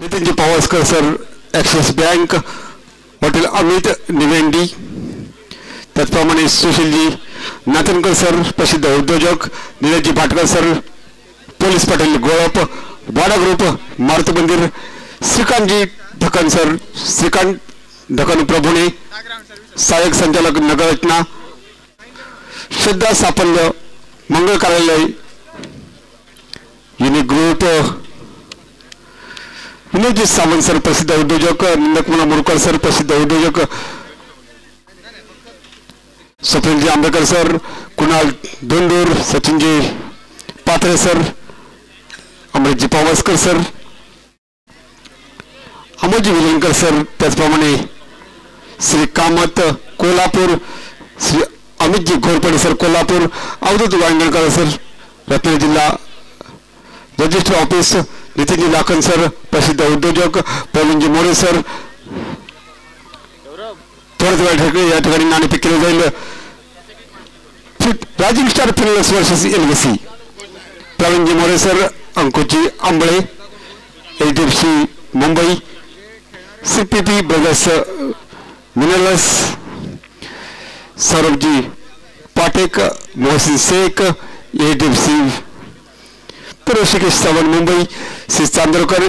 Nitinji Pawaskar sir Axis bank hotel Amit Nivendi, त्याचप्रमाणे Sushilji Natankar sir प्रसिद्ध उद्योजक, Neerajji Bhatkar sir police Patil Golap Wada group Maruti Mandir, Shrikantji ढकन सर श्रीकांत ढकन प्रभुणे सहाय्यक संचालक नगररचना, श्रद्धा साफल्य मंगल कार्यालय युनिक ग्रुप, विनोदजी सावंत सर प्रसिद्ध उद्योजक, नंदकुमार मुरकर सर प्रसिद्ध उद्योजक, स्वप्नजी आंबेडकर सर, कुणाल धोंडूर, सचिनजी पात्रे sir, अमृतजी Pawaskar sir, Amolji विलनकर sir, त्याचप्रमाणे श्री कामत कोल्हापूर, श्री अमितजी घोरपडे सर कोल्हापूर, अवधूत वांगणकर सर रत्नागिरी जिल्हा register office, Nitinji Lakhan sir प्रसिद्ध उद्योजक, प्रवीणजी मोरे सर, थोड्याच वेळ या ठिकाणी नाणेफेक केले जाईल. Rajiv star finals versus LBC, Pravinji More sir, Ankushji Ambale HDFC Mumbai, CPP brothers minerals, Saurabhji Patek, Mohsin Shaikh HDFC, Rishikesh Sawant Mumbai, Shri Chandorkar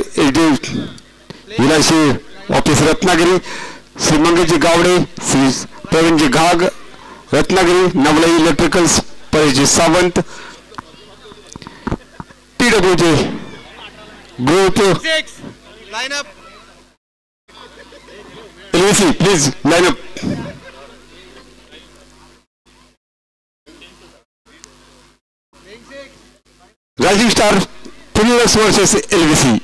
विलासी office Ratnagiri, Shri Mangeshji Gawade, Shri Pravinji Ghag Ratnagiri, Navlai electricals Pareshji Sawant, PWJ group LVC please line up. Rajiv star finals versus LVC.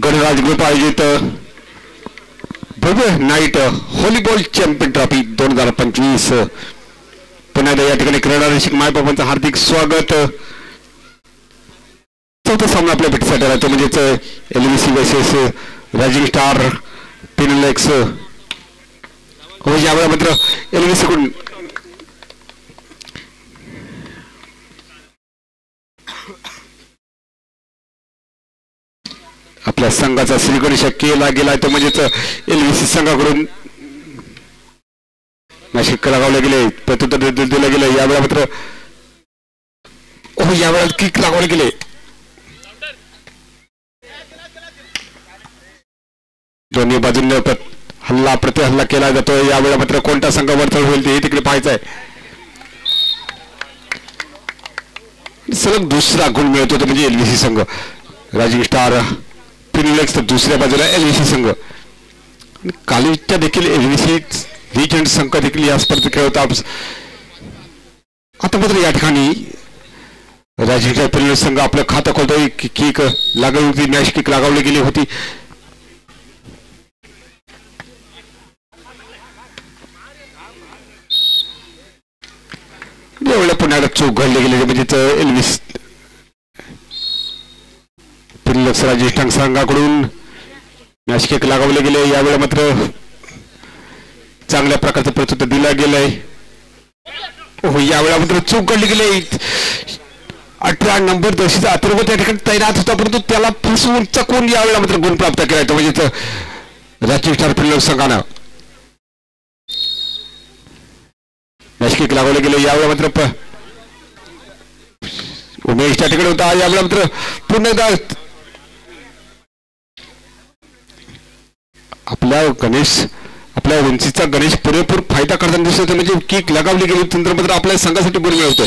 Ganraj group आयोजित भव्य नाईट व्हॉलीबॉल चॅम्पियन ट्रॉफी 2025 पुन्हा या ठिकाणी क्रीडा रसिक मायबापांचं हार्दिक स्वागत. चौथा सामना आपल्या भेटीसाठी आला तो म्हणजेच LVC वर्सेस रायझिंग स्टार फिनल्स. हो यावेळी मात्र LVC कडून आपल्या संघाचा श्रीगणेश केला गेलाय तो म्हणजेच LVC संघाकडून नाशिक लगावले गेले, प्रत्युत्तर दिलं गेलं. यावेळा मात्र हो यावेळा किक लागवले गेले. दोन्ही बाजूंनी हल्ला प्रति हल्ला केला जातोय. यावेळा मात्र कोणता संघ वरचढ होईल ते तिकडे पाहायचंय. सलग दुसरा गुण मिळतो तो म्हणजे LVC संघ. रायझिंग स्टार फिनल्स तर दुसऱ्या बाजूला LVC संघ. कालीच्या देखील LVC रीजंट संघ देखील या स्पर्धेत खेळत. आता मात्र या ठिकाणी रायझिंग स्टार फिनल्स संघ आपलं खातं खोलतोय. किक लागली होती, मॅच किक लगावली गेली होती. यावेळेला पुन्हा चूक घडली गेली म्हणजेच LVC फिनल्स रायझिंग संघाकडून मॅच किक लगावले गेले. यावेळेला मात्र चांगल्या प्रकारचं प्रत्युत्तर दिलं गेलंय. हो यावेळेला मात्र चूक घडली गेली. 18 नंबर दर्शीचा अथर्व त्या ठिकाणी तैनात होता, परंतु त्याला फसवून चकवून यावेळेला मात्र गुण प्राप्त केला. तो म्हणजे राजीव स्टार फिल्ड संघानं मॅच किक लागवले गेले. यावेळेला मात्र उमेश त्या ठिकाणी होता. यावेळेला मात्र पुन्हा एकदा आपल्या उंचीचा गणेश पुरेपूर फायदा करताना दिसत होता. म्हणजे किक लगावली गेली तंत्र मात्र आपल्या संघासाठी गुण मिळवतोय.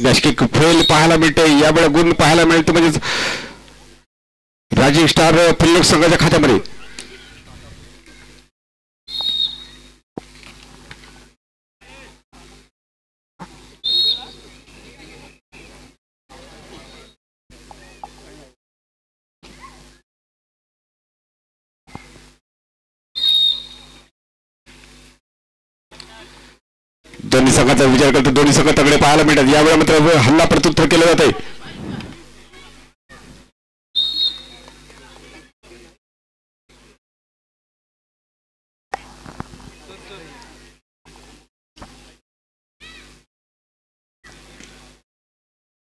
मॅच किक फेल पाहायला मिळते. यावेळेला गुण पाहायला मिळते म्हणजे राजीव स्टार फिल्ड संघाच्या खात्यामध्ये. दोन्ही संघाचा विचार करतो. दोन्ही संघ तगडे पाहायला मिळतात. यावेळेला मात्र हल्ला प्रत्युत्तर केलं जात आहे.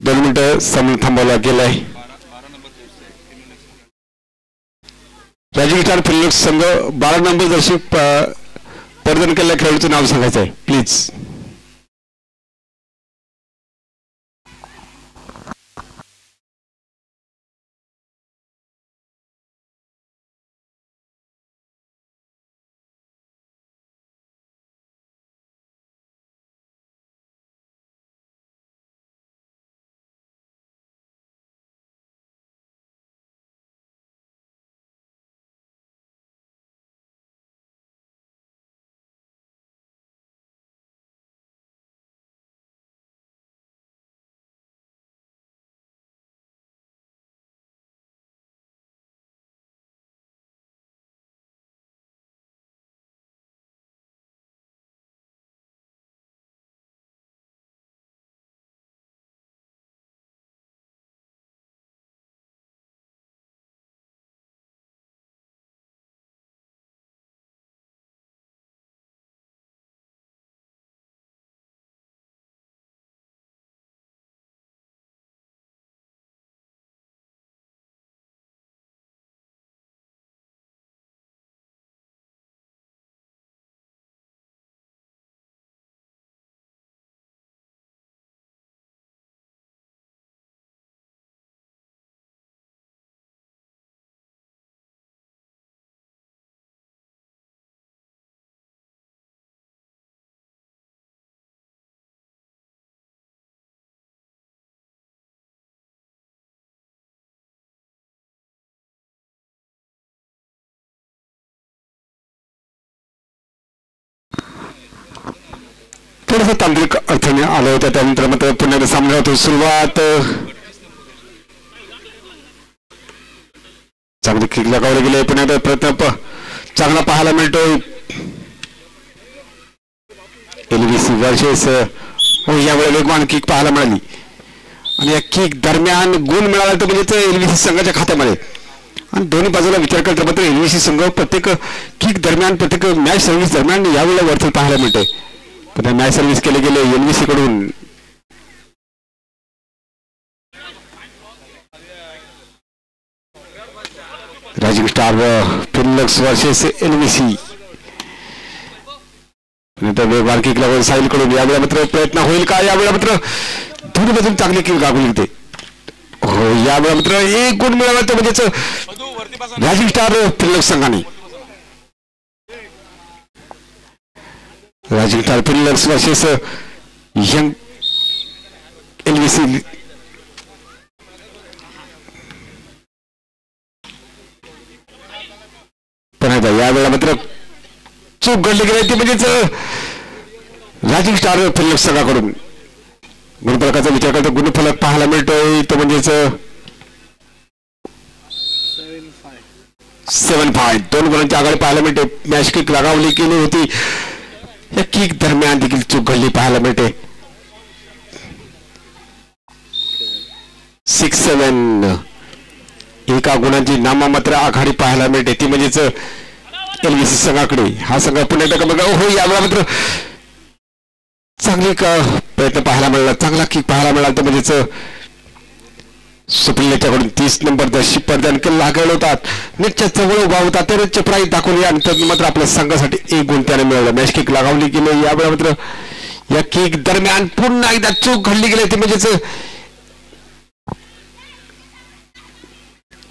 दोन मिनिटं समोर थांबवला गेलाय. राजीव स्टार फिल्ड संघ 12 नंबर जर्सी परिधान केलेल्या खेळाडूचं नाव सांगायचं आहे प्लीज. थोडंसं तांत्रिक अडचणी आलं होत्या. त्यानंतर मात्र पुन्हा सामना होतो. सुरुवात चांगली किक लगावले गेले. पुन्हा प्रयत्न चांगला पाहायला मिळतोय. एलबीसी वर्सेस यावेळी वेगवान किक पाहायला मिळाली आणि या किक दरम्यान गुण मिळाला तर म्हणजे एलबीसी संघाच्या खात्यामध्ये. आणि दोन्ही बाजूला विचार करता मात्र एलबीसी संघ प्रत्येक किक दरम्यान प्रत्येक मॅच सर्व्हिस दरम्यान यावेळेला वरती पाहायला मिळते. पण मॅच सर्व्हिस केले गेले एलबीसी कडून. Rajiv star field versus LBC. वेगवान किक लागून साहिल कडून यावेळेला मात्र प्रयत्न होईल का. यावेळेला मात्र दोन्ही बाजून चांगली किक लागून येते. हो यावेळेला मात्र एक गुण मिळाला तर म्हणजेच राजीव स्टार फिल्ड संघाने. Rajiv star field versus young LBC. पण यावेळेला मात्र चूक घडली गेली ती म्हणजेच राजीव स्टार फिल्ड संघाकडून. गुणफलकाचा विचार करता गुणफलक पाहायला मिळतोय तो म्हणजेच 7-5 2 गुणांची आघाडी पाहायला मिळते. मॅच किक लगावली गेली होती. या किक दरम्यान देखील चूक घडली पाहायला मिळते. 6-7 एका गुणांची नाममात्र आघाडी पाहायला मिळते ती म्हणजेच एलबीसी संघाकडे. हा संघ पुन्हा एकदा बघा. हो यावेळेला मात्र चांगली प्रयत्न पाहायला मिळाला, चांगला किक पाहायला मिळाला. तर म्हणजेच स्वप्नील याच्याकडून 30 नंबर शिपर केला लागले होतात, नेटच्या जवळ उभा होता, तर चपराई दाखवली आणि त्यात मात्र आपल्या संघासाठी 1 गुण त्याने मिळवला. मॅच किक लगावली गेली. यावेळी मात्र या किक दरम्यान पुन्हा एकदा चूक घडली गेली. ते म्हणजेच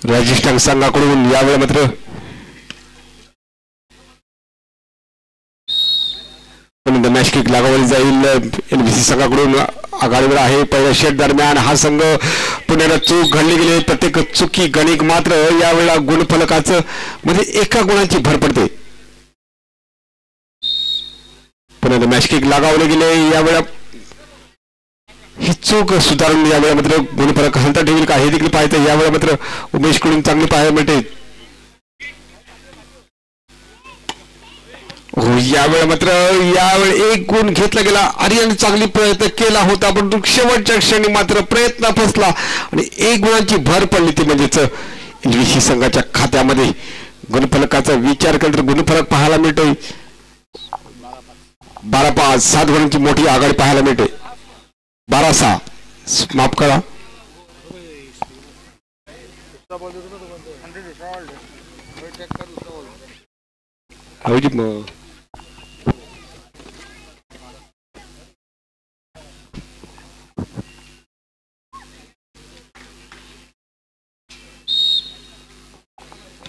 राजस्थान संघाकडून यावेळी मात्र मॅच किक लगावली जाईल. एनबीसी संघाकडून आघाडीवर आहे. पहिल्या शेट दरम्यान हा संघ पुण्याला चूक घडली गेली. प्रत्येक चुकी गणिक मात्र यावेळेला गुणफलकाचं म्हणजे एका गुणाची भर पडते. पुण्याला मॅच किक लगावले गेले. यावेळेला ही चूक सुधारून यावेळेला मात्र गुणफलक हलता ठेवील का हे देखील पाहायचं. यावेळेला मात्र उमेशकडून चांगली पाहायला मिळते. यावेळी मात्र यावेळी 1 गुण घेतला गेला. आर्यन चांगली प्रयत्न केला होता, परंतु शेवटच्या क्षणी मात्र प्रयत्न फसला आणि 1 गुणांची भर पडली. ती म्हणजेच एनबीसी संघाच्या खात्यामध्ये गुणफलकाचा विचार केला तर गुणफलक पाहायला मिळतोय 12-5, 7 गुणांची मोठी आघाडी पाहायला मिळते. 12-6 माफ करा.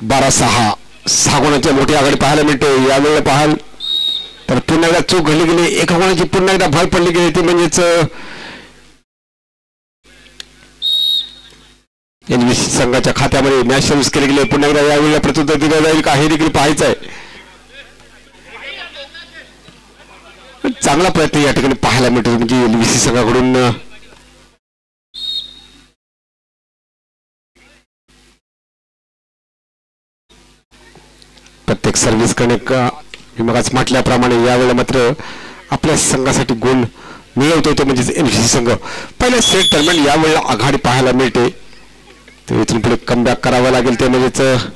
बारा 6 गुणांची मोठी आघाडी पाहायला मिळते. यावेळेला पाहाल तर पुन्हा एकदा चूक घडली गेली. 1 गुणाची पुन्हा एकदा भर पडली गेली. ती म्हणजेच एनबीसी संघाच्या खात्यामध्ये मॅच सर्व्हिस केली गेली. पुन्हा एकदा यावेळेला प्रत्युत्तर दिलं जाईल का हे देखील पाहायचं आहे. चांगला प्रयत्न या ठिकाणी पाहायला मिळतो. म्हणजे एनबीसी संघाकडून प्रत्येक सर्व्हिस करणे विभागाच म्हटल्याप्रमाणे यावेळेला मात्र आपल्या संघासाठी गुण मिळवतो. तो म्हणजे एनबीसी संघ पहिल्या सेट दरम्यान यावेळेला आघाडी पाहायला मिळते. तर इथून पुढे कमबॅक करावं लागेल. ते म्हणजेच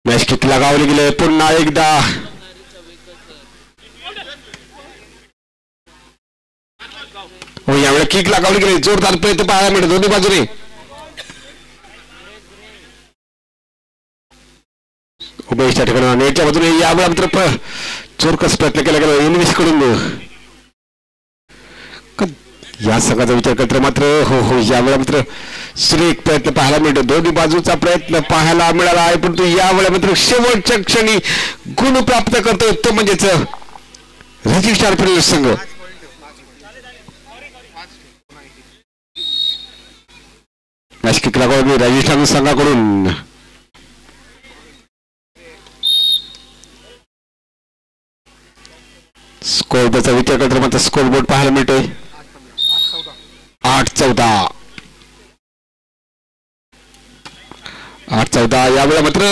मॅच किक लगावले गेले. पुन्हा एकदा यावेळी किक लगावली गेली. जोरदार प्रयत्न पाहायला मिळतो दोन्ही बाजूने. उमेशच्या ठिकाणी नेटच्या बाजूने यावेळी मात्र चोरकस प्रयत्न केला गेला एनबीसी कडून. या संघाचा विचार करता मात्र यावेळी मात्र सुरेख प्रयत्न पाहायला मिळतो. दोन्ही बाजूचा प्रयत्न पाहायला मिळाला आहे, परंतु यावेळी मात्र शेवटच्या क्षणी गुण प्राप्त करतो. तो म्हणजेच रजिस्ट्रार फुटबॉल संघ. मॅच किक लागवली राजस्थान संघाकडून. स्कोरबोर्डचा विचार करता मात्र स्कोरबोर्ड पाहायला मिळतोय 8-14. 8-14. यावेळेला मात्र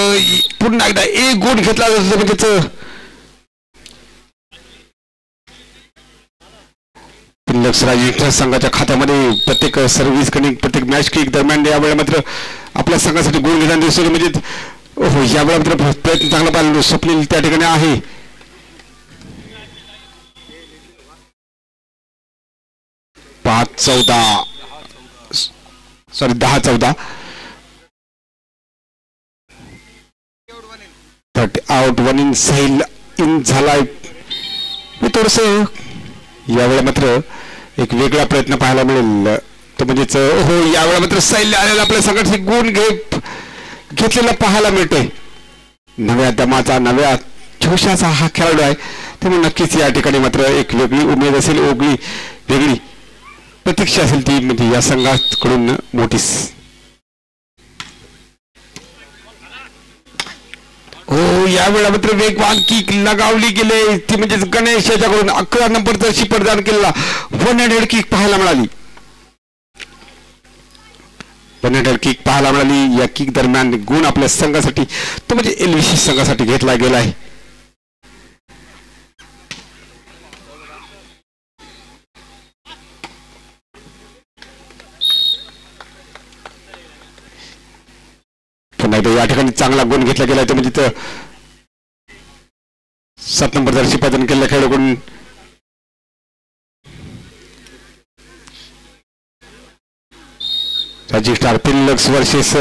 पुन्हा एकदा 1 गुण घेतला जातो. म्हणजेच राजस्थान संघाच्या खात्यामध्ये प्रत्येक सर्व्हिस कनिक प्रत्येक मॅच किक दरम्यान यावेळेला मात्र आपल्या संघासाठी गुण घेताना दिसतो. म्हणजे यावेळेला मात्र प्रयत्न चांगला पाहिला. स्वप्नील त्या ठिकाणी आहे. 5-14 सॉरी 10-14. 30 आउट 1 इन साहिल इन झालाय. थोडस यावेळेला मात्र एक वेगळा प्रयत्न पाहायला मिळेल. तो म्हणजेच यावेळेला मात्र साहिल आलेला आपल्या संघासाठी गुण घेतलेला पाहायला मिळतोय. नव्या दमाचा नव्या जोशाचा हा खेळाडू आहे. त्यामुळे नक्कीच या ठिकाणी मात्र एक वेगळी उमेद असेल, वेगळी प्रतीक्षा असेल ती म्हणजे या संघाकडून मोठी. यावेळेला मात्र वेगवान किक लगावली गेले ती म्हणजे गणेश याच्याकडून 11 नंबरचा शी प्रदान केलेला 100 किक पाहायला मिळाली. 100 किक पाहायला मिळाली. या किक दरम्यान गुण आपल्या संघासाठी तो म्हणजे एलव्हीसी संघासाठी घेतला गेला आहे. पुन्हा या ठिकाणी चांगला गुण घेतला गेला तो म्हणजे तिथं 7 नंबरचा शी प्रदान केलेल्या खेळाडूकडून राजीव स्टार पिल्लक्स वर्सेस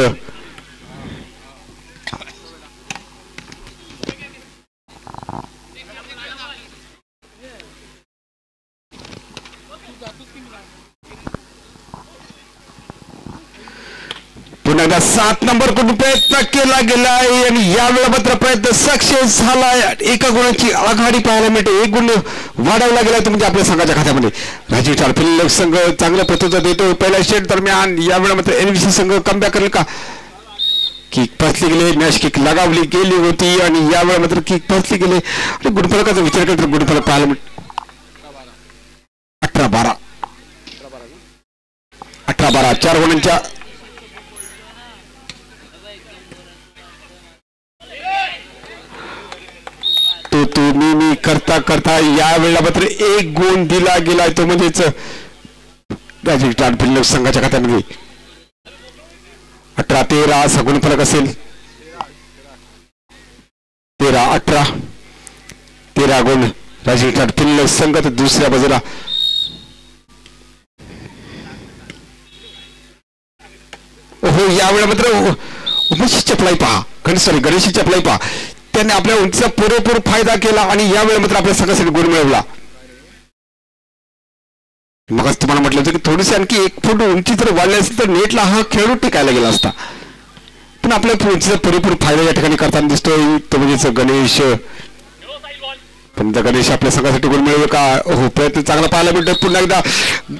पुन्हा एकदा 7 नंबर कडून प्रयत्न केला गेला आहे आणि यावेळेला मात्र प्रयत्न सक्सेस झाला. एका गुणाची आघाडी पाहायला मिळते. 1 गुण वाढवला गेला तो म्हणजे आपल्या संघाच्या खात्यामध्ये. राजीव स्टार पिल्लक्स संघ चांगला प्रत्युत्तर देतो. पहिल्या सेट दरम्यान यावेळेला मात्र एलव्हीसी संघ कमबॅक करेल का. किक फसली गेले. मॅच किक लगावली गेली होती आणि यावेळेला मात्र किक फसली गेले आणि गुणफलकाचा विचार केला तर गुणफलक पाहायला मिळते 18-12 18-12 4 गुणांच्या मी करता करता यावेळेला मात्र 1 गुण दिला गेला तो म्हणजेच राजीव स्टार पिल्लक्स संघाच्या खात्यामध्ये. 18-13 असा गुणफलक असेल. 13-18 13 गुण राजीव स्टार पिल्लक्स संघ. तर दुसऱ्या बाजूला हो यावेळेला मात्र उमेश चपलाई पहा गणेश चपलाई पहा त्यांनी आपल्या उंचीचा पुरेपूर फायदा केला आणि यावेळी मात्र आपल्या संघासाठी गुण मिळवला. मग तुम्हाला म्हटलं होतं की थोडीशी आणखी 1 फूट उंची जर वाढली असेल तर नेटला हा खेळाडू टिकायला गेला असता. पण आपल्या उंचीचा पुरेपूर फायदा या ठिकाणी करताना दिसतोय तो म्हणजे गणेश. पण गणेश आपल्या संघासाठी गुण मिळवला का. हो प्रयत्न चांगला पाहायला मिळतोय. पुन्हा एकदा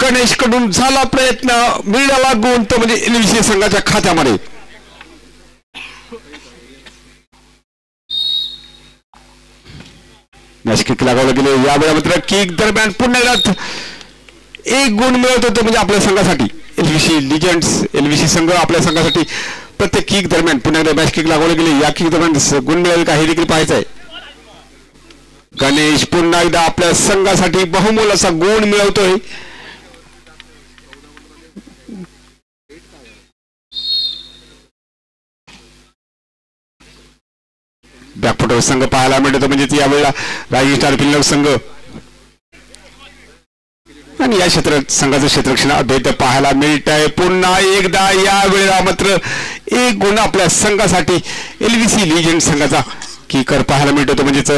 गणेश कडून झाला प्रयत्न मिळाला गुण तो म्हणजे एलव्हीसी संघाच्या खात्यामध्ये. मॅच किक लगावलं गेले. यावेळेला मात्र किक दरम्यान पुन्हा एकदा 1 गुण मिळत होतो म्हणजे आपल्या संघासाठी. एलव्हीसी लिजंड्स एलव्हीसी संघ आपल्या संघासाठी प्रत्येक किक दरम्यान पुन्हा एकदा मॅच किक लगावले गेले. या किक दरम्यान गुण मिळेल का हे देखील पाहायचं आहे. गणेश पुन्हा एकदा आपल्या संघासाठी बहुमोल असा गुण मिळवतोय. बॅकफुटवर संघ पाहायला मिळतो म्हणजे यावेळेला राजीव स्टार पिल्लक्स संघ आणि या क्षेत्रात संघाचं क्षेत्ररक्षण अभेद पाहायला मिळत आहे. पुन्हा एकदा यावेळेला मात्र 1 गुण आपल्या संघासाठी एलव्हीसी लिजंड संघाचा किकर पाहायला मिळतो म्हणजेच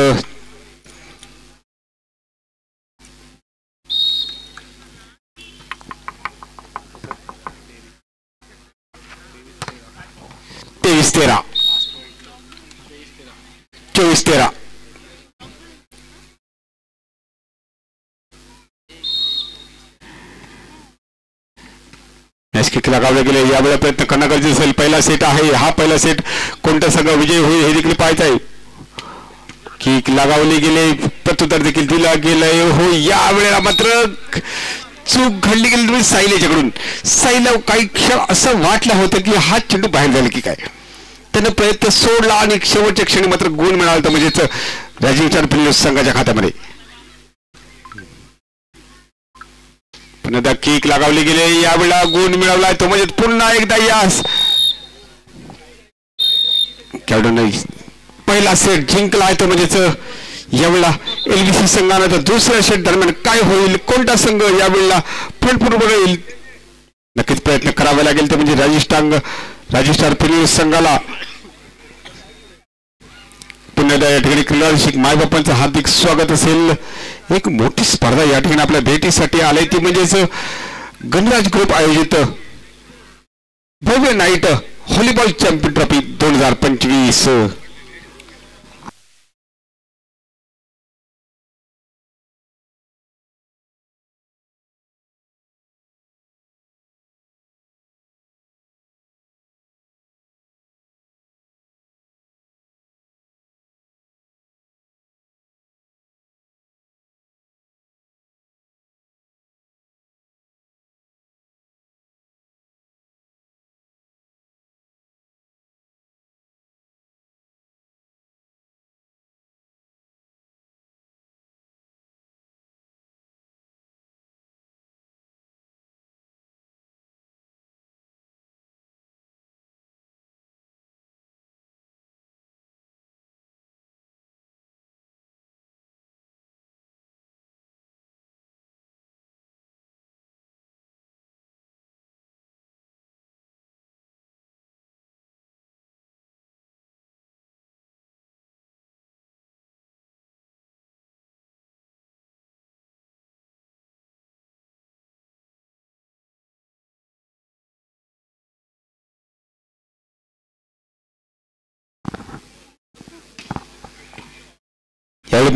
23-13 24-13 मॅच किक लगावले गेले. यावेळेला प्रयत्न करणं गरजेचं असेल. पहिला सेट आहे हा पहिला सेट कोणता संघ विजय होईल हे देखील पाहायचं आहे. किक लगावले गेले प्रत्युत्तर देखील दिलं गेलंय. हो यावेळेला मात्र चूक घडली गेली साईल याच्याकडून. साईला काही क्षण असं वाटलं होतं की हा चेंडू बाहेर झाला की काय. त्यानं प्रयत्न सोडला आणि शेवटच्या क्षणी मात्र गुण मिळाला तर म्हणजेच राजीव स्टार पिल्लक्स संघाच्या खात्यामध्ये. पुन्हा किक लगावले गेले. यावेळेला गुण मिळवला तो म्हणजे पुन्हा एकदा यास खेळाडूंनी पहिला सेट जिंकला आहे तो म्हणजेच यावेळेला एलव्हीसी संघानं. तर दुसऱ्या सेट दरम्यान काय होईल कोणता संघ यावेळेला फलपूर्वक येईल नक्कीच प्रयत्न करावे लागेल. ते म्हणजे राजीव स्टार पिल्लक्स संघाला पुन्हा या ठिकाणी क्रीडा मायबापांचं हार्दिक स्वागत असेल. एक मोठी स्पर्धा या ठिकाणी आपल्या भेटीसाठी आली ती म्हणजेच गणराज ग्रुप आयोजित भव्य night volleyball champion trophy 2025.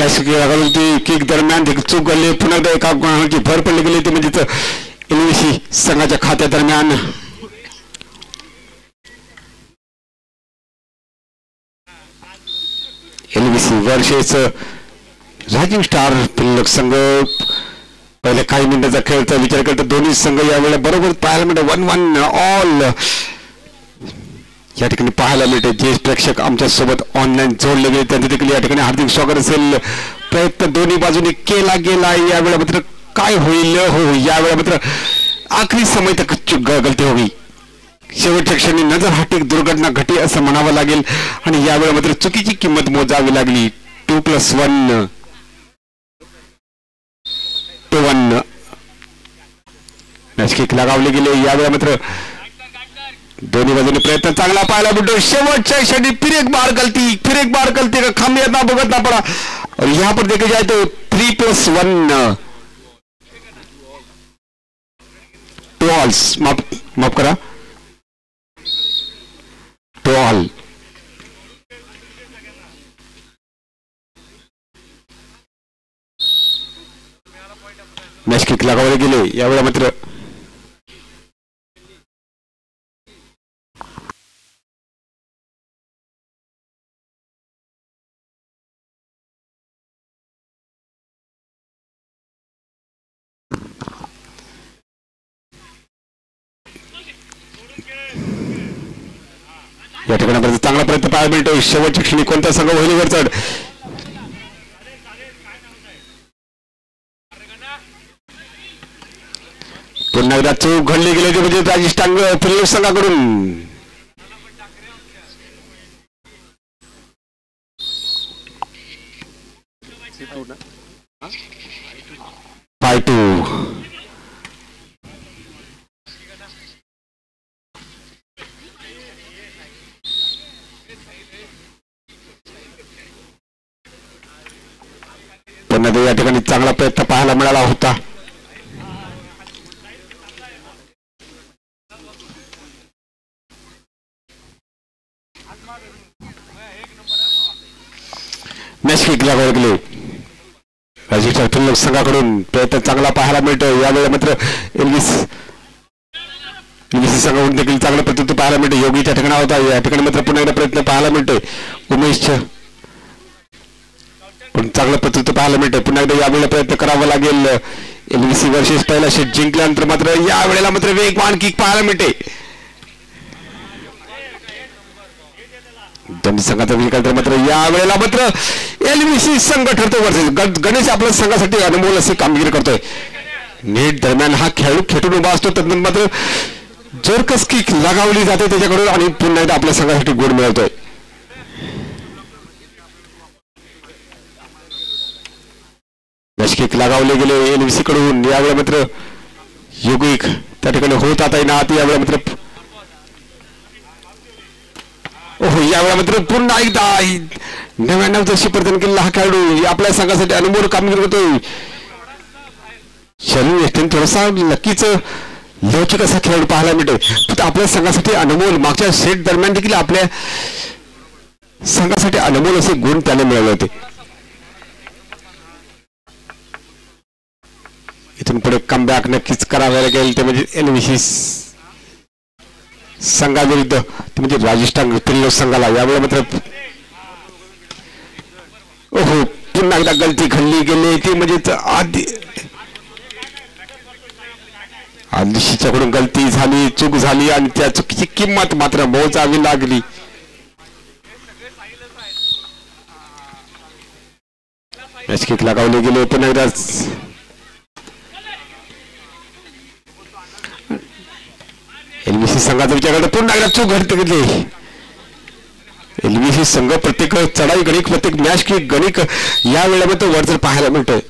Kick दरम्यान चूक घडली पुन्हा एकदा एका गुणाची भर पडली गेली ती म्हणजे एलवीसी संघाच्या खात्या दरम्यान एलवीसी वर्षेच राजीव स्टार पिल्लक संघ पहिले काही मिनिटाचा खेळचा विचार करता दोन्ही संघ यावेळेला बरोबर पाहायला मिळते 1-1 ऑल या ठिकाणी पाहायला मिळते जे प्रेक्षक आमच्या सोबत ऑनलाईन जोडले गेले त्यांचे देखील या ठिकाणी हार्दिक स्वागत असेल प्रयत्न दोन्ही बाजूने केला गेला यावेळेला मात्र काय होईल हो यावेळेला मात्र आखरी समय तक गलती होगी शेवटच्या क्षणी नजर हाटी दुर्घटना घटी असं म्हणावं लागेल आणि यावेळेला मात्र चुकीची किंमत मोजावी लागली 2+1 मॅच किक लगावले गेले यावेळेला मात्र दोन्ही बाजूने प्रयत्न चांगला पाहायला मिळतो शेवटच्या क्षणी फिर एक बार गलती का खामियां ना भुगतना पड़ा और यहाँ पर देखे जाए तो 3+1 2 ऑल्स माफ करा 2 ऑल मॅच किक लगावले गेले यावेळेला मात्र या ठिकाणी चांगला प्रयत्न पाहायला मिळतो शेवटच्या क्षणी कोणता संघ होईल वर चढ पुन्हा एकदा चूक घडली गेली म्हणजे राजस्थान फिल्म संघाकडून 5-2 पुन्हा या ठिकाणी चांगला प्रयत्न पाहायला मिळाला होता मॅच किक लगावले गेले राजस्थान फिल्म संघाकडून प्रयत्न चांगला पाहायला मिळतो यावेळेला मात्र एलवीसी संघाकडून देखील चांगला प्रत्युत्तर पाहायला मिळतो योगीच्या ठिकाणा होता या ठिकाणी मात्र पुन्हा एकदा प्रयत्न पाहायला मिळतोय उमेशच्या पण चांगलं प्रत्युत्तर पाहायला मिळतंय पुन्हा एकदा यावेळेला प्रयत्न करावा लागेल एलवीसी वर्षेस पहिला शेट जिंकल्यानंतर मात्र यावेळेला मात्र वेगवान किक पाहायला मिळते दोन्ही संघाचा विकास मात्र यावेळेला मात्र एलवीसी संघ ठरतो वर्षेस गणेश आपल्या संघासाठी अनमोल अशी कामगिरी करतोय नेट दरम्यान हा खेळू खेटून उभा असतो तदनंतर मात्र जोरकस किक लगावली जाते त्याच्याकडून आणि पुन्हा एकदा आपल्या संघासाठी गोल मिळवतोय मॅच किक लगावले गेले एलवीसी कडून यावेळेला मात्र युगिक त्या ठिकाणी होत आता ना यावेळेला मात्र ओहो यावेळेला मात्र पुन्हा एकदा 99 जशी प्रदान केलेला हा खेळाडू आपल्या संघासाठी अनमोल कामगिरी करतोय शरीर यष्टीने थोडासा नक्कीच लवचिक असा खेळाडू पाहायला मिळतोय आपल्या संघासाठी अनमोल मागच्या सेट दरम्यान देखील आपल्या संघासाठी अनमोल असे गुण त्याने मिळवले होते इथून पुढे कमबॅक नक्कीच करावे लागेल ते म्हणजे एलवीसी संघाविरुद्ध ते म्हणजे राजस्थान फिल्म संघाला यावेळेला मात्र ओहो पुन्हा एकदा गलती घडली गेली ती म्हणजे आदिशीच्याकडून गलती झाली चूक झाली आणि त्या चुकीची किंमत मात्र मोजावी लागली मॅच किक लगावले गेले पुन्हा एकदा एलवीसी संघाचा विचार करता पुन्हा एकदा चूक घडते गेली एलवीसी संघ प्रत्येक चढाई गणिक प्रत्येक मॅच की गणिक या वेळेला तो वर जर पाहायला मिळतोय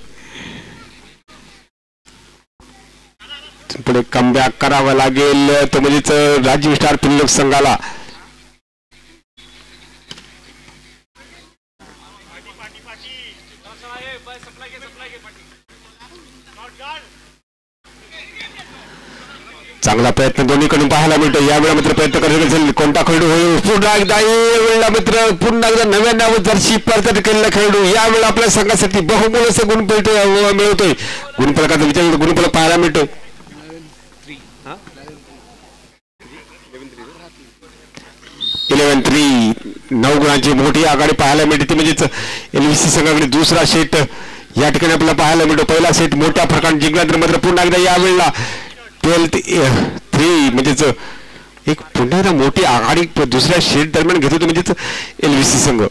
पुढे कमबॅक करावा लागेल तो म्हणजेच राजीव स्टार फिल्म संघाला चांगला प्रयत्न दोन्हीकडून पाहायला मिळतो. यावेळेला मात्र प्रयत्न करत असेल कोणता खेळाडू होईल. पुन्हा एकदा यावेळेला मित्र पुन्हा एकदा नव्याण्णव जर्सी प्रदान केलेला खेळाडू यावेळेला आपल्या संघासाठी बहुमोल असं गुणफलक मिळवतोय. गुणफलकाचा विचार गुणफलक पाहायला मिळतोय. 11-3 9 गुणांची मोठी आघाडी पाहायला मिळते. ती म्हणजेच LVC संघाकडे दुसरा सेट या ठिकाणी आपल्याला पाहायला मिळतो. पहिला सेट मोठ्या फरकाने जिंकल्यानंतर मात्र पुन्हा एकदा यावेळेला 12-3 म्हणजेच एक पुन्हा एकदा मोठी आघाडी दुसऱ्या सेट दरम्यान घेत होती म्हणजेच LVC संघ.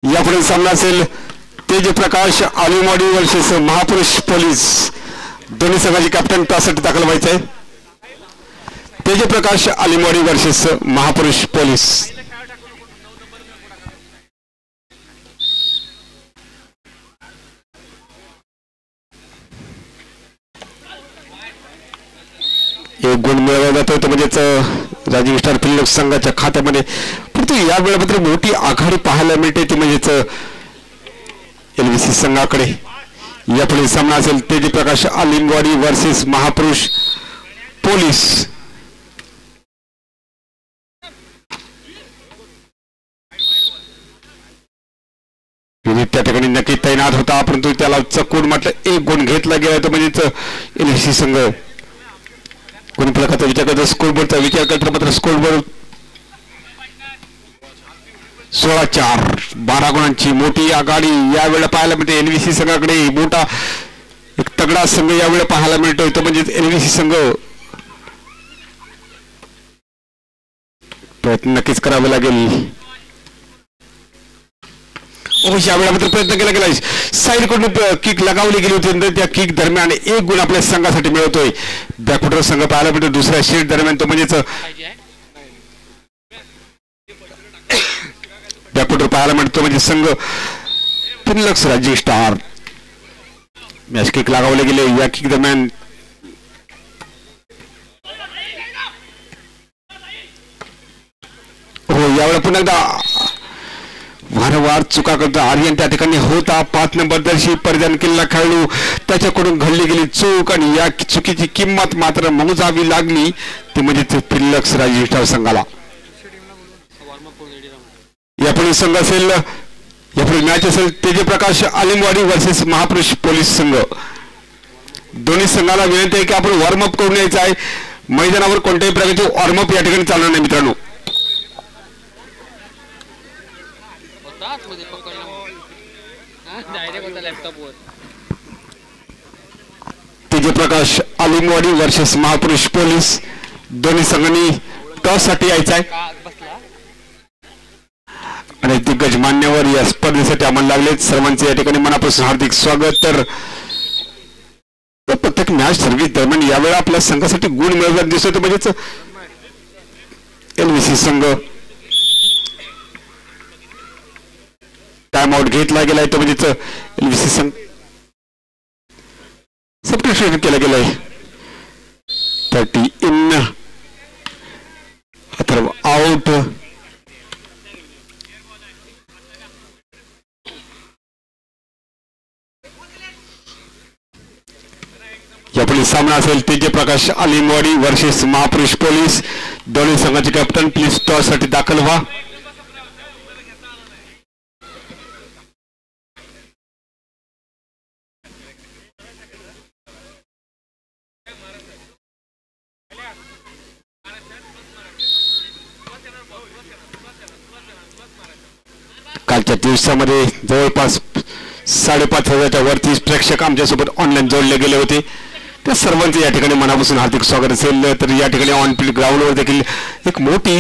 यापुढे सामना असेल तेजप्रकाश आलिमवाडी वर्सेस महापुरुष पोलीस. दोन्ही संघाचे कॅप्टन त्यासाठी दाखल व्हायचे आहे. तेजप्रकाश आलिमवाडी वर्सेस महापुरुष पोलीस. एक गुण मिळवला जातो तो म्हणजेच राजीव स्टार फिल्ड संघाच्या खात्यामध्ये. परंतु या वेळेमध्ये मोठी आघाडी पाहायला मिळते ती म्हणजेच LVC संघाकडे. यापुढे सामना असेल तेजप्रकाश आलिमवाडी वर्सेस महापुरुष पोलीस. त्या ठिकाणी नक्की तैनात होता परंतु त्याला चकून म्हटलं एक गुण घेतला गेला तो म्हणजेच LVC संघ. गुणफलकाचा विचार करता स्कोरबोर्डचा विचार करता मात्र स्कोरबोर्ड 16-4 12 गुणांची मोठी आघाडी यावेळेला पाहायला मिळते. LVC संघाकडे मोठा एक तगडा संघ यावेळेला पाहायला मिळतोय तो म्हणजे LVC संघ. प्रयत्न नक्कीच करावे लागेल. यावेळेला मात्र प्रयत्न केला गेला. साईड कडून किक लगावली गेली होती त्या किक दरम्यान एक गुण आपल्या संघासाठी मिळवतोय. बॅकफुटर संघ पाहायला मिळतो दुसऱ्या शेट दरम्यान तो म्हणजेच बॅकफुटर पाहायला मिळतो म्हणजे संघ फिनलक्स राजीव स्टार. मॅच किक लगावले गेले. या किक दरम्यान यावेळेला पुन्हा एकदा वारंवार चुका करतो आर्यन त्या ठिकाणी होता. 5 नंबर दर्शी परिधान केलेला खेळाडू त्याच्याकडून घडली गेली चूक आणि या चुकीची किंमत मात्र मोजावी लागली ती म्हणजे फिनलक्स राजीव स्टार संघाला. यापुढे संघ असेल यापुढे मॅच असेल तेजप्रकाश आलिमवाडी वर्सेस महापुरुष पोलीस संघ. दोन्ही संघाला विनंती आहे की आपण वॉर्मअप करून यायचं आहे. मैदानावर कोणत्याही प्रकारचे वॉर्मअप या ठिकाणी चालणार नाही मित्रांनो. तेजप्रकाश आलिमवाडी वर्सेस महापुरुष पोलीस. दोन्ही संघांनी टॉस साठी यायचं आहे आणि दिग्गज मान्यवर या स्पर्धेसाठी आम्हाला लागले. सर्वांचे या ठिकाणी मनापासून हार्दिक स्वागत. तर प्रत्येक मॅच सर्व्हिस दरम्यान यावेळेला आपल्या संघासाठी गुण मिळवत दिसतो म्हणजेच LVC संघ. टाइम आउट घेतला गेलाय तो म्हणजेच LVC संघ सबस्टिट्यूशन केला गेलाय. 30 इन अथर्व आउट. यापुढे सामना असेल तेजप्रकाश आलिमवाडी वर्सेस महापुरुष पोलीस. दोन्ही संघाचे कॅप्टन प्लीज टॉस साठी दाखल व्हा. कालच्या दिवसामध्ये जवळपास 5,500च्या वरती प्रेक्षक आमच्यासोबत ऑनलाईन जोडले गेले होते. त्या सर्वांचे या ठिकाणी मनापासून हार्दिक स्वागत असेल. तर या ठिकाणी ऑन फील्ड ग्राउंडवर देखील एक मोठी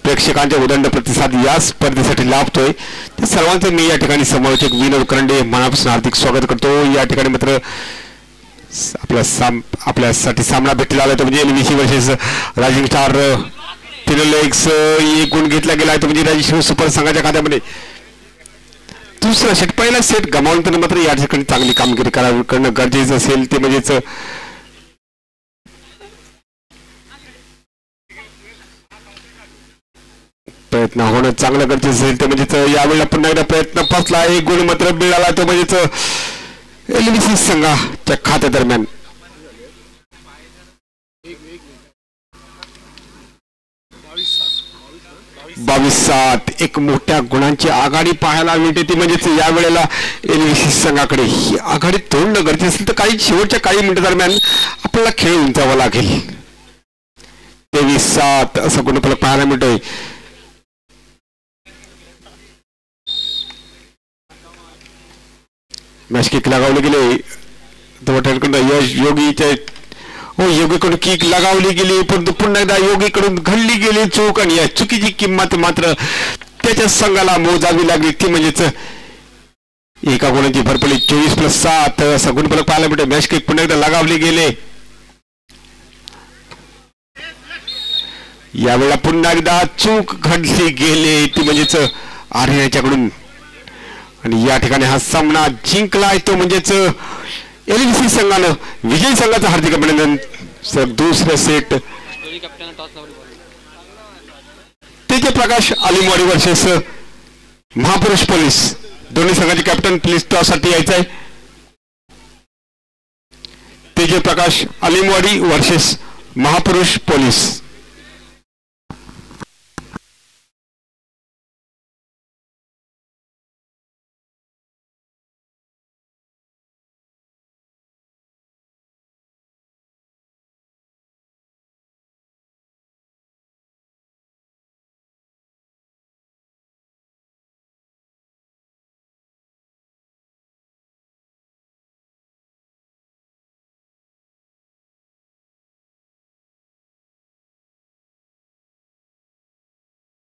प्रेक्षकांच्या उदंड प्रतिसाद या स्पर्धेसाठी लाभतोय. त्या सर्वांचे मी या ठिकाणी समालोचक विनोद करंडे मनापासून हार्दिक स्वागत करतो. या ठिकाणी मात्र आपल्यासाठी सामना भेटला आला तो म्हणजे LBC versus rising star. 3 legs एक गुण घेतला गेला तो म्हणजे राजेश्वर सुपर संघाच्या खात्यामध्ये. दुसरा सेट पहिला सेट गमावल्यानंतर मात्र या ठिकाणी चांगली कामगिरी करणं गरजेचं असेल ते म्हणजेच प्रयत्न होणं चांगलं गरजेचं असेल ते म्हणजेच यावेळेला पुन्हा एकदा प्रयत्न फसला. एक गुण मात्र मिळाला तो म्हणजेच एलबीसी संघाच्या खात्यादरम्यान. 22-7 एक मोठ्या गुणांची आघाडी पाहायला मिळते ती म्हणजेच यावेळेला एलबीसी संघाकडे ही आघाडी तोडणं गरजेचं असेल तर काही शेवटच्या काही मिनिटं दरम्यान आपल्याला खेळ उंचावा लागेल. 23-7 असं गुणफलक पाहायला मिळतोय. मॅच किक लगावले गेले यश योगीच्या योगीकडून किक लगावली गेली परंतु पुन्हा एकदा योगीकडून घडली गेली चूक आणि या चुकीची किंमत मात्र त्याच्या संघाला मोजावी लागली ती म्हणजेच एका गुणांची भर पडली. 24+7 असा गुणफलक पाहायला मिळतो. मॅच किक पुन्हा एकदा लगावले गेले. यावेळेला पुन्हा एकदा चूक घडली गेली ती म्हणजेच आर्यच्याकडून आणि या ठिकाणी हा सामना जिंकलाय तो म्हणजेच एलबीसी संघानं. विजयी संघाचं हार्दिक अभिनंदन. सर दुसरं सेट तेजप्रकाश आलिमवाडी वर्सेस महापुरुष पोलीस. दोन्ही संघाचे कॅप्टन प्लीज टॉससाठी यायचं आहे. तेजप्रकाश आलिमवाडी वर्सेस महापुरुष पोलीस.